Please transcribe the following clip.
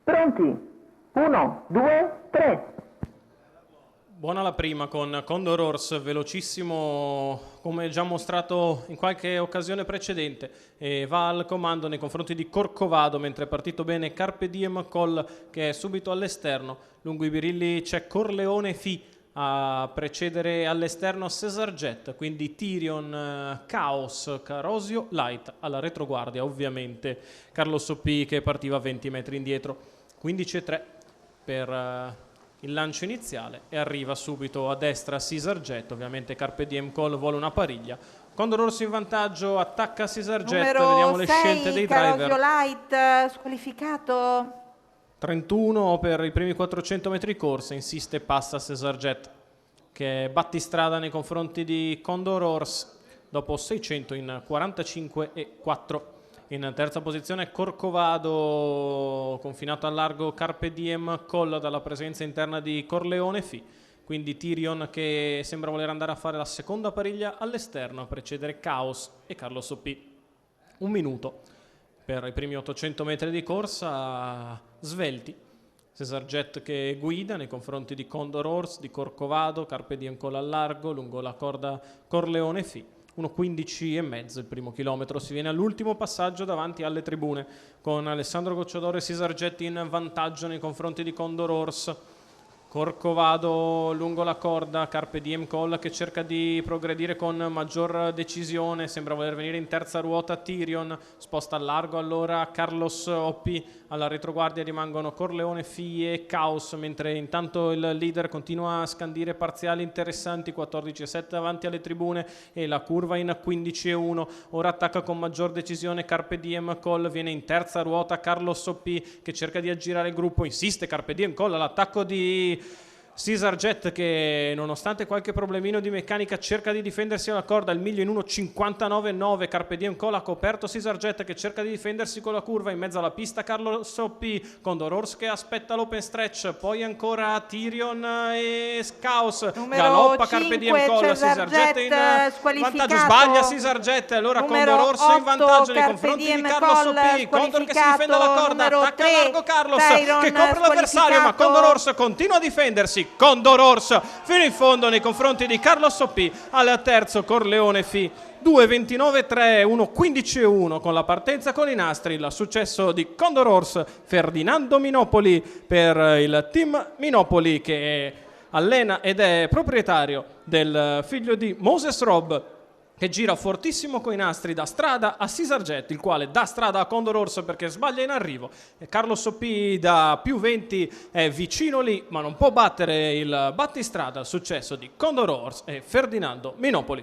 Pronti? 1, 2, 3. Buona la prima con Condor Horse, velocissimo come già mostrato in qualche occasione precedente, e va al comando nei confronti di Corcovado, mentre è partito bene Carpe Diem Col che è subito all'esterno. Lungo i birilli c'è Corleone Fi a precedere all'esterno Cesar Jet, quindi Tyrion, Chaos, Carosio, Light alla retroguardia, ovviamente Carlos Soppi che partiva 20 metri indietro. 15,3 per il lancio iniziale e arriva subito a destra Cesar Jet, ovviamente Carpe Diem Call vuole una pariglia. Condor Orso in vantaggio, attacca Cesar Jet, vediamo le scelte dei driver. Carosio Light, squalificato. 31 per i primi 400 metri corsa, insiste e passa Cesar Jet, che è battistrada nei confronti di Condor Horse dopo 600 in 45,4. In terza posizione Corcovado, confinato al largo Carpe Diem Call dalla presenza interna di Corleone Fi. Quindi Tyrion che sembra voler andare a fare la seconda pariglia all'esterno a precedere Chaos e Carlos Soppi. 1 minuto per i primi 800 metri di corsa svelti. Cesar Jet che guida nei confronti di Condor Horse, di Corcovado, Carpe Diem Call al largo, lungo la corda Corleone Fi. 1,15,5 il primo chilometro, si viene all'ultimo passaggio davanti alle tribune con Alessandro Gocciadoro e Cesar Jet in vantaggio nei confronti di Condor Horse. Corcovado lungo la corda, Carpe Diem Call che cerca di progredire con maggior decisione, sembra voler venire in terza ruota Tyrion, sposta al largo allora Carlos Oppi, alla retroguardia rimangono Corleone Fi e Chaos, mentre intanto il leader continua a scandire parziali interessanti, 14,7 davanti alle tribune e la curva in 15,1. Ora attacca con maggior decisione Carpe Diem Call, viene in terza ruota Carlos Oppi che cerca di aggirare il gruppo, insiste Carpe Diem Call all'attacco di Cesar Jet che nonostante qualche problemino di meccanica cerca di difendersi alla corda, il miglio in 1,59,9. Carpe Diem Call ha coperto Cesar Jet che cerca di difendersi con la curva, in mezzo alla pista Carlos Soppi, Condor Horse che aspetta l'open stretch, poi ancora Tyrion e Chaos, galoppa Carpe Diem Call, Cesar Jet in vantaggio, sbaglia Cesar Jet, allora Condor Horse in vantaggio nei confronti di Carlos Soppi, Condor che si difende alla corda, attacca a largo Carlos che copre l'avversario, ma Condor Horse continua a difendersi. Condor Horse fino in fondo nei confronti di Carlos Soppi, al terzo Corleone Fi 2,29,3, 1,15,1 con la partenza con i nastri, il successo di Condor Horse, Ferdinando Minopoli per il team Minopoli che allena ed è proprietario del figlio di Moses Robb, che gira fortissimo coi nastri da strada a Cesar Jet, il quale dà strada a Condor Horse perché sbaglia in arrivo. E Carlos Soppi da più 20 è vicino lì, ma non può battere il battistrada, il successo di Condor Horse e Ferdinando Minopoli.